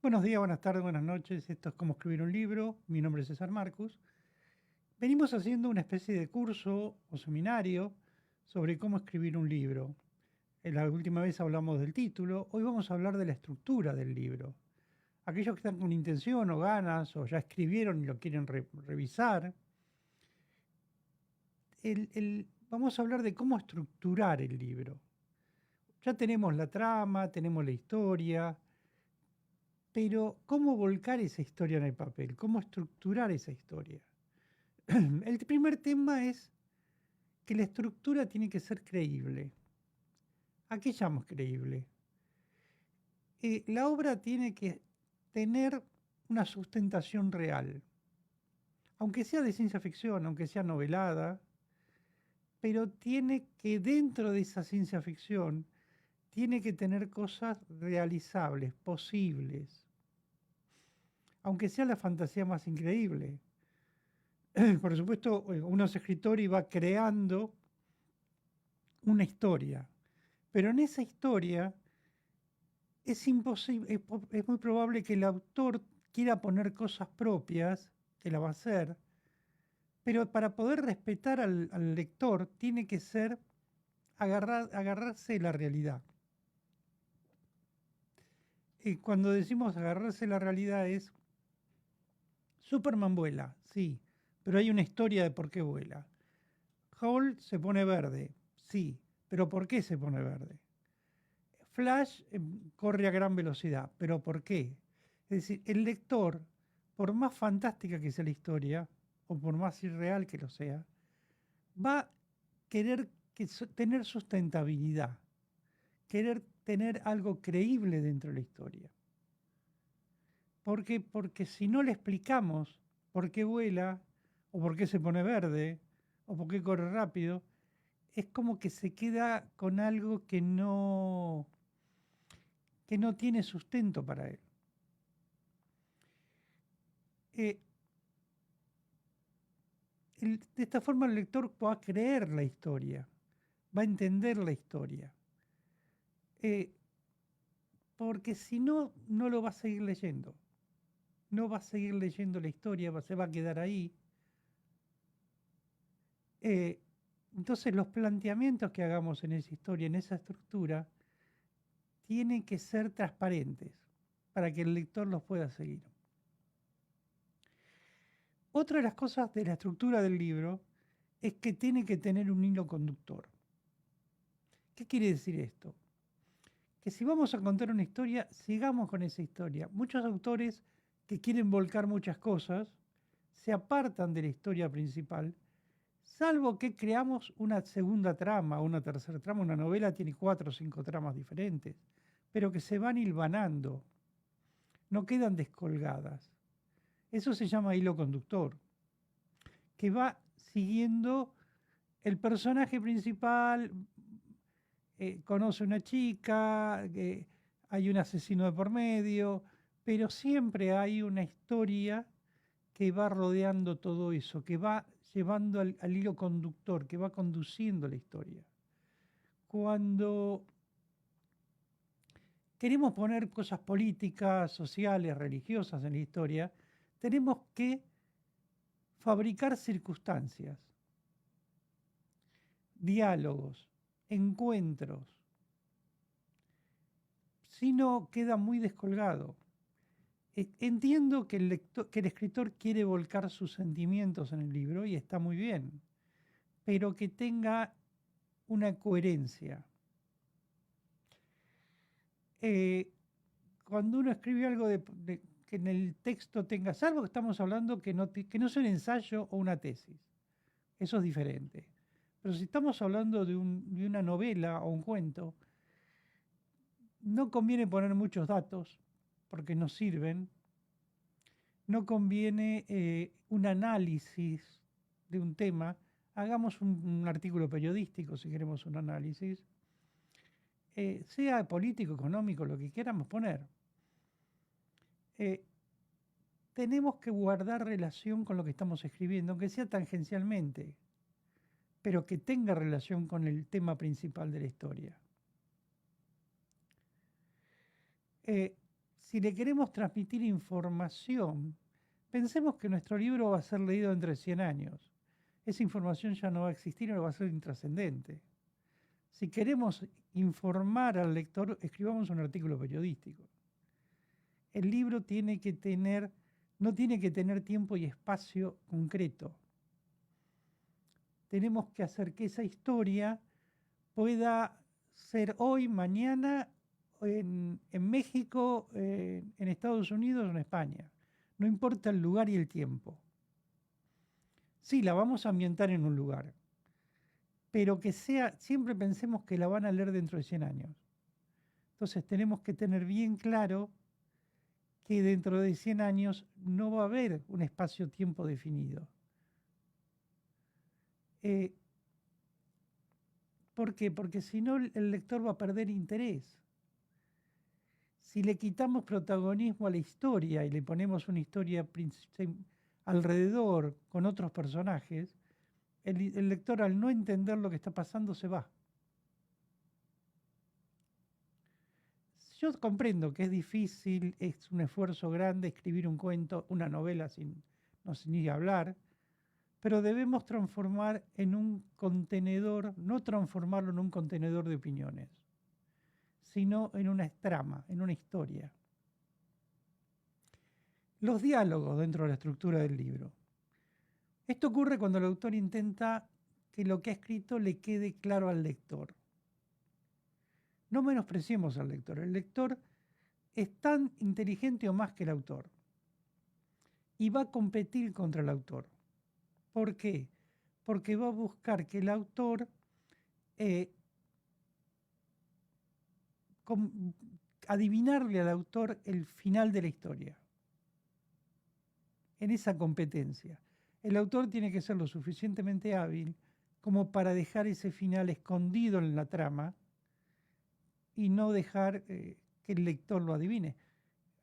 Buenos días, buenas tardes, buenas noches. Esto es Cómo escribir un libro. Mi nombre es César Marcus. Venimos haciendo una especie de curso o seminario sobre cómo escribir un libro. La última vez hablamos del título. Hoy vamos a hablar de la estructura del libro. Aquellos que están con intención o ganas o ya escribieron y lo quieren revisar, vamos a hablar de cómo estructurar el libro. Ya tenemos la trama, tenemos la historia, pero ¿cómo volcar esa historia en el papel? ¿Cómo estructurar esa historia? El primer tema es que la estructura tiene que ser creíble. ¿A qué llamo creíble? La obra tiene que tener una sustentación real, aunque sea de ciencia ficción, aunque sea novelada, pero tiene que dentro de esa ciencia ficción, tiene que tener cosas realizables, posibles, aunque sea la fantasía más increíble. Por supuesto, uno es escritor y va creando una historia, pero en esa historia es imposible, es muy probable que el autor quiera poner cosas propias, que la va a hacer, pero para poder respetar al lector tiene que ser agarrarse de la realidad. Y cuando decimos agarrarse de la realidad es, Superman vuela, sí, pero hay una historia de por qué vuela. Hulk se pone verde, sí, pero ¿por qué se pone verde? Flash corre a gran velocidad, pero ¿por qué? Es decir, el lector, por más fantástica que sea la historia, o por más irreal que lo sea, va a querer tener sustentabilidad, querer tener algo creíble dentro de la historia. ¿Por qué? Porque si no le explicamos por qué vuela, o por qué se pone verde, o por qué corre rápido, es como que se queda con algo que no tiene sustento para él. Eh, de esta forma el lector va a creer la historia, va a entender la historia, eh, porque si no, no lo va a seguir leyendo, no va a seguir leyendo la historia, se va a quedar ahí. Eh, entonces los planteamientos que hagamos en esa historia, en esa estructura, tienen que ser transparentes para que el lector los pueda seguir. Otra de las cosas de la estructura del libro es que tiene que tener un hilo conductor. ¿Qué quiere decir esto? Que si vamos a contar una historia, sigamos con esa historia. Muchos autores que quieren volcar muchas cosas se apartan de la historia principal, salvo que creamos una segunda trama, una tercera trama. Una novela tiene 4 o 5 tramas diferentes, pero que se van hilvanando, no quedan descolgadas. Eso se llama hilo conductor, que va siguiendo el personaje principal, conoce una chica, hay un asesino de por medio, pero siempre hay una historia que va rodeando todo eso, que va llevando al hilo conductor, que va conduciendo la historia. Cuando queremos poner cosas políticas, sociales, religiosas en la historia, tenemos que fabricar circunstancias, diálogos, encuentros, si no queda muy descolgado. Entiendo que que el escritor quiere volcar sus sentimientos en el libro y está muy bien, pero que tenga una coherencia. Eh, Cuando uno escribe algo que en el texto tenga, salvo que estamos hablando que no sea un ensayo o una tesis, eso es diferente. Pero si estamos hablando de una novela o un cuento, no conviene poner muchos datos porque no sirven. No conviene un análisis de un tema. Hagamos un artículo periodístico si queremos un análisis, sea político, económico, lo que queramos poner. Eh, Tenemos que guardar relación con lo que estamos escribiendo, aunque sea tangencialmente, pero que tenga relación con el tema principal de la historia. Eh, si le queremos transmitir información, pensemos que nuestro libro va a ser leído dentro de 100 años. Esa información ya no va a existir o va a ser intrascendente. Si queremos informar al lector, escribamos un artículo periodístico. El libro no tiene que tener tiempo y espacio concreto. Tenemos que hacer que esa historia pueda ser hoy, mañana, en México, en Estados Unidos o en España. No importa el lugar y el tiempo. Sí, la vamos a ambientar en un lugar, pero que sea, siempre pensemos que la van a leer dentro de 100 años. Entonces tenemos que tener bien claro que dentro de 100 años no va a haber un espacio-tiempo definido. ¿Por qué? Porque si no, el lector va a perder interés. Si le quitamos protagonismo a la historia y le ponemos una historia alrededor con otros personajes, el lector, al no entender lo que está pasando, se va. Yo comprendo que es difícil, es un esfuerzo grande escribir un cuento, una novela no sé ni hablar, pero debemos transformar en un contenedor, no transformarlo en un contenedor de opiniones, sino en una trama, en una historia. Los diálogos dentro de la estructura del libro. Esto ocurre cuando el autor intenta que lo que ha escrito le quede claro al lector. No menospreciemos al lector. El lector es tan inteligente o más que el autor y va a competir contra el autor. ¿Por qué? Porque va a buscar que el autor adivinarle al autor el final de la historia. En esa competencia, el autor tiene que ser lo suficientemente hábil como para dejar ese final escondido en la trama y no dejar que el lector lo adivine.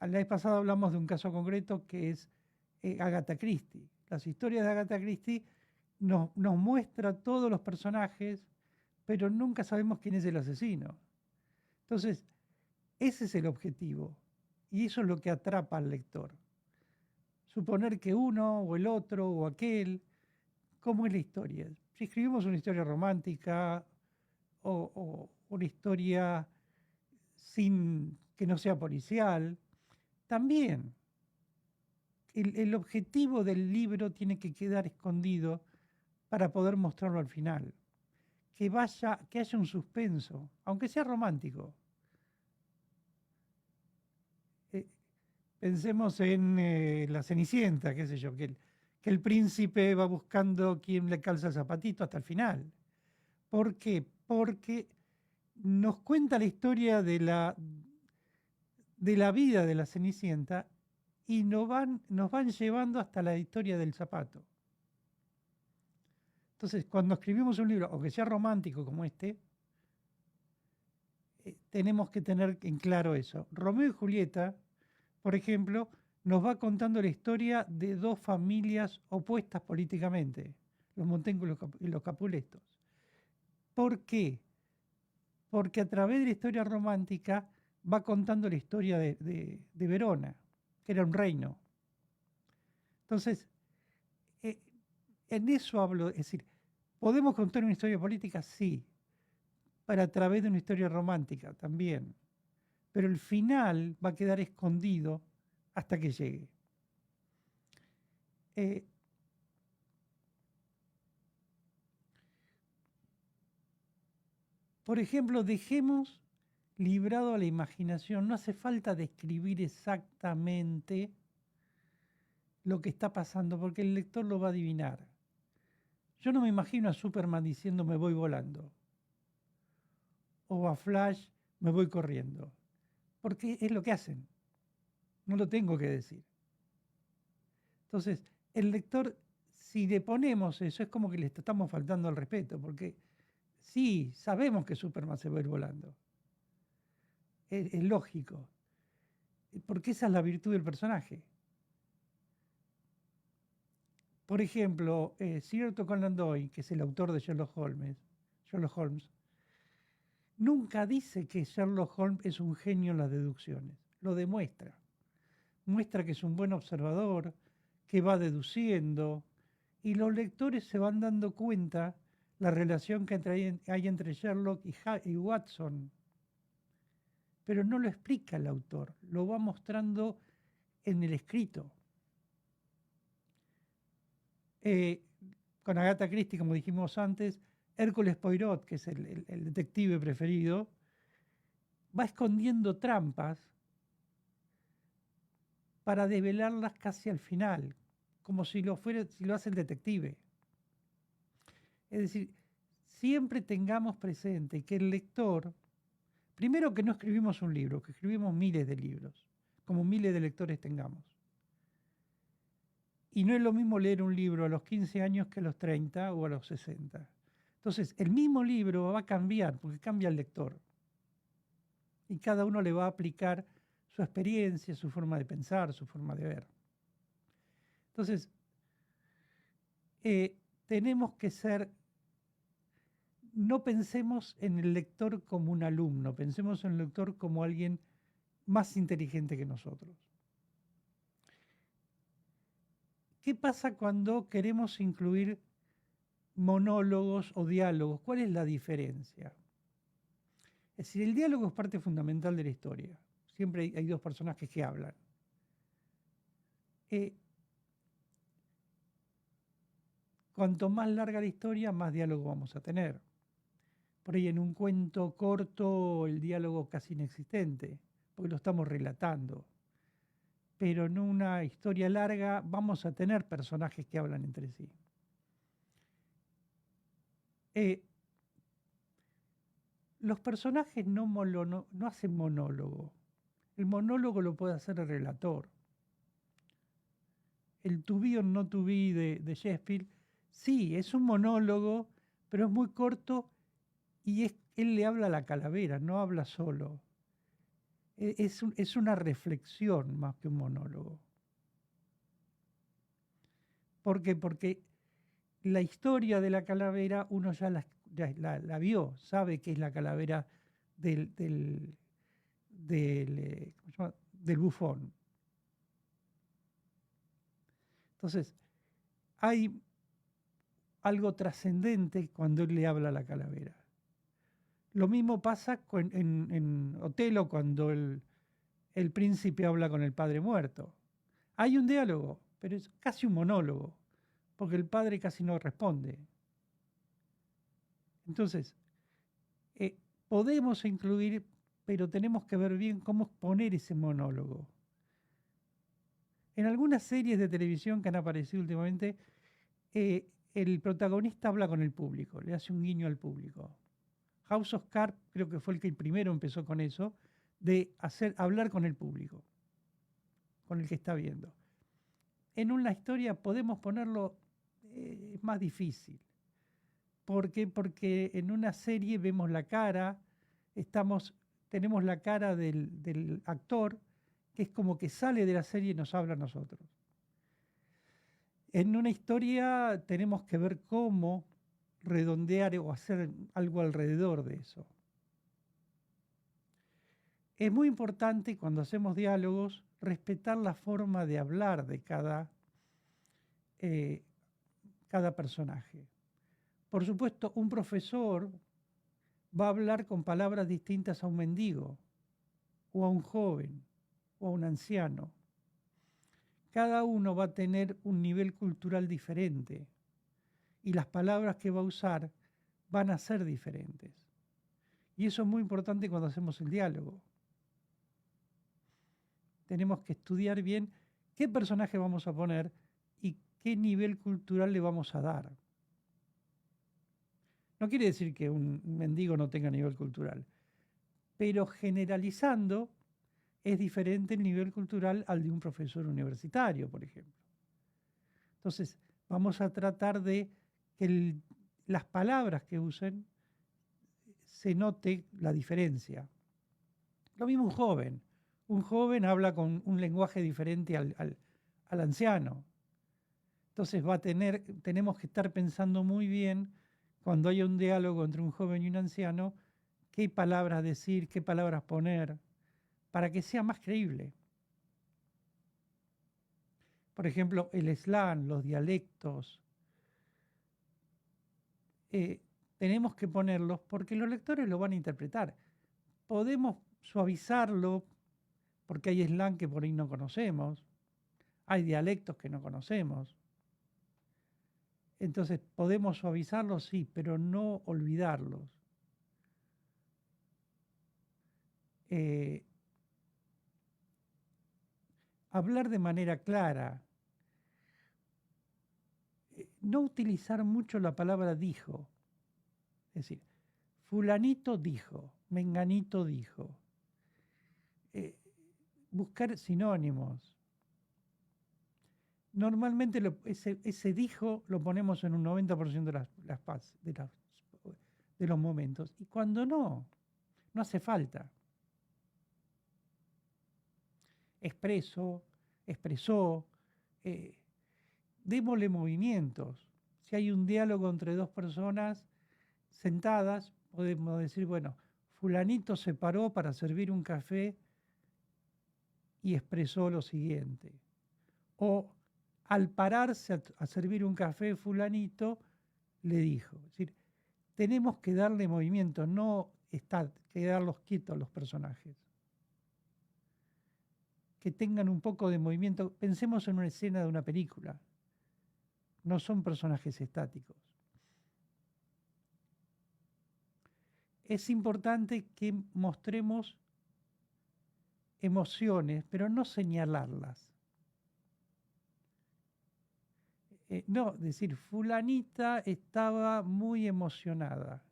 La vez pasada hablamos de un caso concreto que es Agatha Christie. Las historias de Agatha Christie nos muestra todos los personajes, pero nunca sabemos quién es el asesino. Entonces, ese es el objetivo y eso es lo que atrapa al lector. Suponer que uno o el otro o aquel, ¿cómo es la historia? Si escribimos una historia romántica o una historia sin que no sea policial, también el objetivo del libro tiene que quedar escondido para poder mostrarlo al final. Que haya un suspenso, aunque sea romántico. Pensemos en La Cenicienta, qué sé yo, que el príncipe va buscando quién le calza el zapatito hasta el final. ¿Por qué? Porque nos cuenta la historia de la vida de la Cenicienta y nos van llevando hasta la historia del zapato. Entonces, cuando escribimos un libro, aunque sea romántico como este, tenemos que tener en claro eso. Romeo y Julieta, por ejemplo, nos va contando la historia de dos familias opuestas políticamente, los Montenegro y los Capuletos. ¿Por qué? Porque a través de la historia romántica va contando la historia de Verona, que era un reino. Entonces, en eso hablo, es decir, ¿podemos contar una historia política? Sí, pero a través de una historia romántica también. Pero el final va a quedar escondido hasta que llegue. Por ejemplo, dejemos librado a la imaginación. No hace falta describir exactamente lo que está pasando, porque el lector lo va a adivinar. Yo no me imagino a Superman diciendo me voy volando, o a Flash me voy corriendo, porque es lo que hacen. No lo tengo que decir. Entonces, el lector, si le ponemos eso, es como que le estamos faltando al respeto, porque sí, sabemos que Superman se va a ir volando. Es lógico, porque esa es la virtud del personaje. Por ejemplo, Sir Arthur Conan Doyle, que es el autor de Sherlock Holmes, nunca dice que Sherlock Holmes es un genio en las deducciones, lo demuestra. muestra que es un buen observador, que va deduciendo, y los lectores se van dando cuenta la relación que hay entre Sherlock y Watson, pero no lo explica el autor, lo va mostrando en el escrito. Eh, con Agatha Christie, como dijimos antes, Hércules Poirot, que es el detective preferido, va escondiendo trampas para develarlas casi al final, como si si lo hace el detective. Es decir, siempre tengamos presente que el lector, primero que no escribimos un libro, que escribimos miles de libros, como miles de lectores tengamos. Y no es lo mismo leer un libro a los 15 años que a los 30 o a los 60. Entonces, el mismo libro va a cambiar, porque cambia el lector. Y cada uno le va a aplicar su experiencia, su forma de pensar, su forma de ver. Entonces, tenemos que ser, no pensemos en el lector como un alumno, pensemos en el lector como alguien más inteligente que nosotros. ¿Qué pasa cuando queremos incluir monólogos o diálogos? ¿Cuál es la diferencia? Es decir, el diálogo es parte fundamental de la historia. Siempre hay dos personajes que hablan. Cuanto más larga la historia, más diálogo vamos a tener. Por ahí en un cuento corto el diálogo casi inexistente, porque lo estamos relatando. Pero en una historia larga vamos a tener personajes que hablan entre sí. Los personajes no hacen monólogo. El monólogo lo puede hacer el relator. El to be or not to be de Shakespeare, sí, es un monólogo, pero es muy corto y él le habla a la calavera, no habla solo. Es una reflexión más que un monólogo. ¿Por qué? Porque la historia de la calavera uno ya la vio, sabe que es la calavera del bufón. Entonces, hay algo trascendente cuando él le habla a la calavera. Lo mismo pasa en Otelo cuando el príncipe habla con el padre muerto. Hay un diálogo, pero es casi un monólogo, porque el padre casi no responde. Entonces, podemos incluir, pero tenemos que ver bien cómo exponer ese monólogo. En algunas series de televisión que han aparecido últimamente, el protagonista habla con el público, le hace un guiño al público. House of Cards creo que fue el que primero empezó con eso, de hablar con el público, con el que está viendo. En una historia podemos ponerlo más difícil. ¿Por qué? Porque en una serie vemos la cara, tenemos la cara del actor, que es como que sale de la serie y nos habla a nosotros. En una historia tenemos que ver cómo redondear o hacer algo alrededor de eso. Es muy importante cuando hacemos diálogos respetar la forma de hablar de cada personaje. Por supuesto, un profesor va a hablar con palabras distintas a un mendigo, o a un joven, o a un anciano. Cada uno va a tener un nivel cultural diferente y las palabras que va a usar van a ser diferentes. Y eso es muy importante cuando hacemos el diálogo. Tenemos que estudiar bien qué personaje vamos a poner y qué nivel cultural le vamos a dar. No quiere decir que un mendigo no tenga nivel cultural, pero generalizando es diferente el nivel cultural al de un profesor universitario, por ejemplo. Entonces, vamos a tratar de que las palabras que usen se note la diferencia. Lo mismo un joven. Un joven habla con un lenguaje diferente al anciano. Entonces tenemos que estar pensando muy bien cuando haya un diálogo entre un joven y un anciano, qué palabras decir, qué palabras poner, para que sea más creíble. Por ejemplo, el slang, los dialectos, eh, tenemos que ponerlos porque los lectores lo van a interpretar. Podemos suavizarlo porque hay slang que por ahí no conocemos, hay dialectos que no conocemos. Entonces, podemos suavizarlos, sí, pero no olvidarlos. Eh, hablar de manera clara, no utilizar mucho la palabra dijo. Es decir, fulanito dijo, menganito dijo. Eh, buscar sinónimos. Normalmente ese dijo lo ponemos en un 90% de los momentos. Y cuando no, no hace falta. Expreso, expresó, eh, démosle movimientos. Si hay un diálogo entre dos personas sentadas, podemos decir, bueno, fulanito se paró para servir un café y expresó lo siguiente. O al pararse a servir un café, fulanito le dijo. Es decir, tenemos que darle movimiento, no quedarlos quietos a los personajes. Que tengan un poco de movimiento. Pensemos en una escena de una película. No son personajes estáticos. Es importante que mostremos emociones, pero no señalarlas. No, decir, fulanita estaba muy emocionada.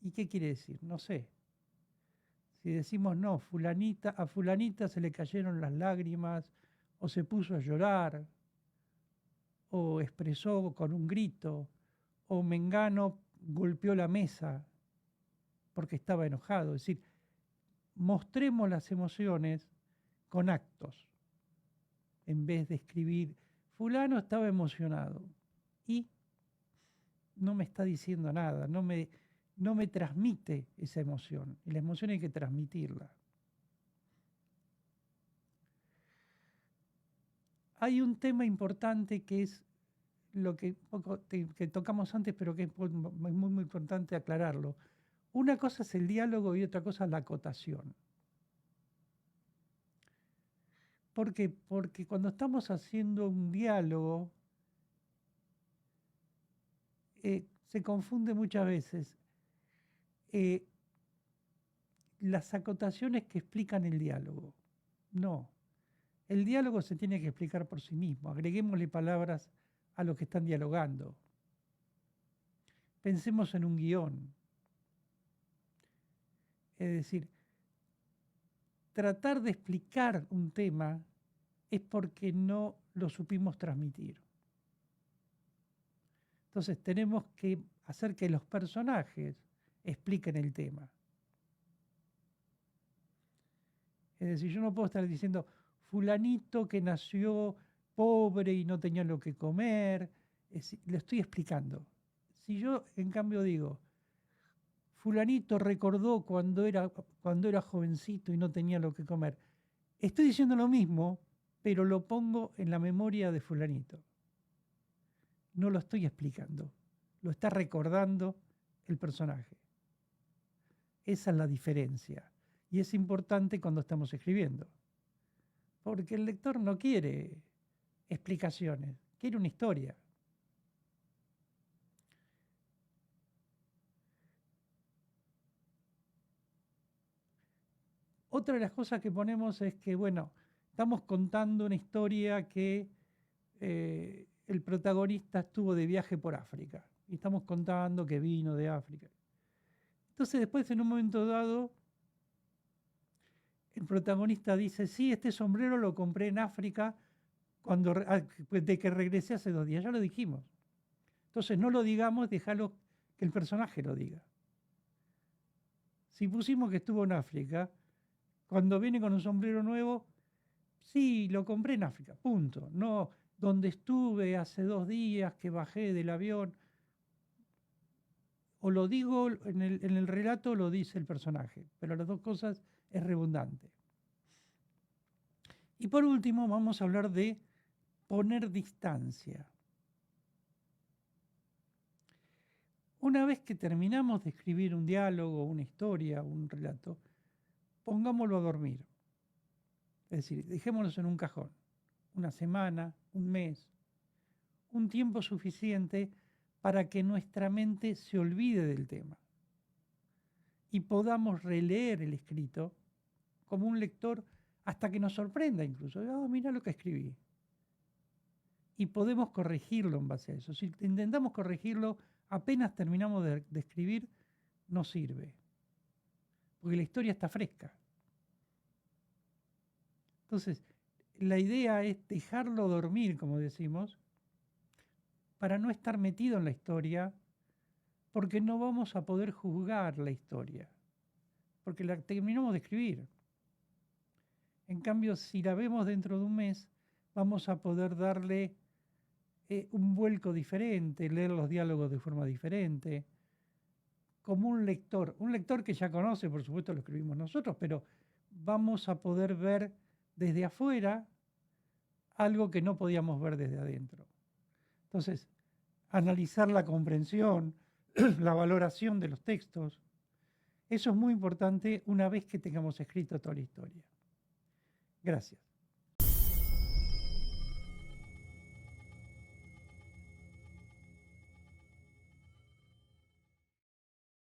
¿Y qué quiere decir? No sé. Si decimos no, a fulanita se le cayeron las lágrimas, o se puso a llorar, o expresó con un grito, o Mengano golpeó la mesa porque estaba enojado. Es decir, mostremos las emociones con actos, en vez de escribir, fulano estaba emocionado y no me está diciendo nada, no me transmite esa emoción. Y la emoción hay que transmitirla. Hay un tema importante que es lo que tocamos antes, pero que es muy importante aclararlo. Una cosa es el diálogo y otra cosa es la acotación. ¿Por qué? Porque cuando estamos haciendo un diálogo, se confunde muchas veces las acotaciones que explican el diálogo. No, el diálogo se tiene que explicar por sí mismo. Agreguémosle palabras a los que están dialogando. Pensemos en un guión. Es decir, tratar de explicar un tema es porque no lo supimos transmitir. Entonces tenemos que hacer que los personajes expliquen el tema. Es decir, yo no puedo estar diciendo fulanito que nació pobre y no tenía lo que comer. Le estoy explicando. Si yo, en cambio, digo, fulanito recordó cuando era jovencito y no tenía lo que comer, estoy diciendo lo mismo, pero lo pongo en la memoria de fulanito. No lo estoy explicando, lo está recordando el personaje. Esa es la diferencia. Y es importante cuando estamos escribiendo. Porque el lector no quiere explicaciones, quiere una historia. Otra de las cosas que ponemos es que, bueno, estamos contando una historia que el protagonista estuvo de viaje por África. Y estamos contando que vino de África. Entonces después, en un momento dado, el protagonista dice, sí, este sombrero lo compré en África de que regresé hace 2 días. Ya lo dijimos. Entonces no lo digamos, déjalo que el personaje lo diga. Si pusimos que estuvo en África, cuando viene con un sombrero nuevo, sí, lo compré en África, punto. No, donde estuve hace 2 días que bajé del avión. O lo digo en el relato, lo dice el personaje, pero las dos cosas es redundante. Y por último, vamos a hablar de poner distancia. Una vez que terminamos de escribir un diálogo, una historia, un relato, pongámoslo a dormir. Es decir, dejémoslo en un cajón. Una semana, un mes, un tiempo suficiente para que nuestra mente se olvide del tema y podamos releer el escrito como un lector hasta que nos sorprenda incluso. Oh, mira lo que escribí. Y podemos corregirlo en base a eso. Si intentamos corregirlo apenas terminamos de escribir, no sirve, porque la historia está fresca. Entonces, la idea es dejarlo dormir, como decimos, para no estar metido en la historia, porque no vamos a poder juzgar la historia, porque la terminamos de escribir. En cambio, si la vemos dentro de un mes, vamos a poder darle un vuelco diferente, leer los diálogos de forma diferente, como un lector que ya conoce, por supuesto lo escribimos nosotros, pero vamos a poder ver desde afuera algo que no podíamos ver desde adentro. Entonces, analizar la comprensión, la valoración de los textos, eso es muy importante una vez que tengamos escrito toda la historia. Gracias.